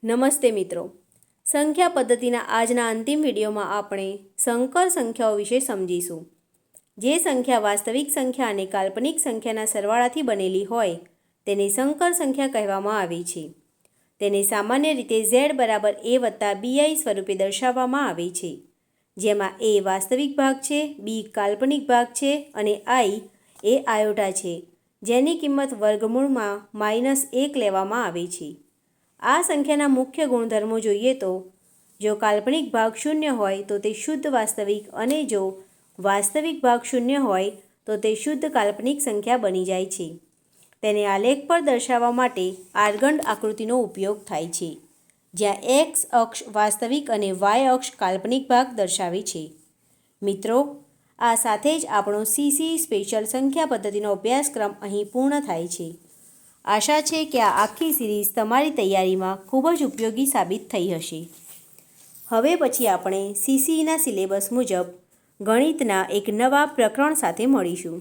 નમસ્તે મિત્રો, સંખ્યા પદ્ધતિના આજના અંતિમ વિડીયોમાં આપણે સંકર સંખ્યાઓ વિશે સમજીશું. જે સંખ્યા વાસ્તવિક સંખ્યા અને કાલ્પનિક સંખ્યાના સરવાળાથી બનેલી હોય તેને સંકર સંખ્યા કહેવામાં આવે છે. તેને સામાન્ય રીતે z બરાબર a વત્તા bi સ્વરૂપે દર્શાવવામાં આવે છે, જેમાં a વાસ્તવિક ભાગ છે, b કાલ્પનિક ભાગ છે અને i એ આયોટા છે, જેની કિંમત વર્ગમૂળમાં -1 લેવામાં આવે છે. આ સંખ્યાના મુખ્ય ગુણધર્મો જોઈએ તો, જો કાલ્પનિક ભાગ શૂન્ય હોય તો તે શુદ્ધ વાસ્તવિક અને જો વાસ્તવિક ભાગ શૂન્ય હોય તો તે શુદ્ધ કાલ્પનિક સંખ્યા બની જાય છે. તેને આલેખ પર દર્શાવવા માટે આર્ગંડ આકૃતિનો ઉપયોગ થાય છે, જ્યાં x અક્ષ વાસ્તવિક અને y અક્ષ કાલ્પનિક ભાગ દર્શાવે છે. મિત્રો, આ સાથે જ આપણો CC સ્પેશિયલ સંખ્યા પદ્ધતિનો અભ્યાસક્રમ અહીં પૂર્ણ થાય છે. આશા છે કે આ આખી સિરીઝ તમારી તૈયારીમાં ખૂબ જ ઉપયોગી સાબિત થઈ હશે. હવે પછી આપણે CCના સિલેબસ મુજબ ગણિતના એક નવા પ્રકરણ સાથે મળીશું.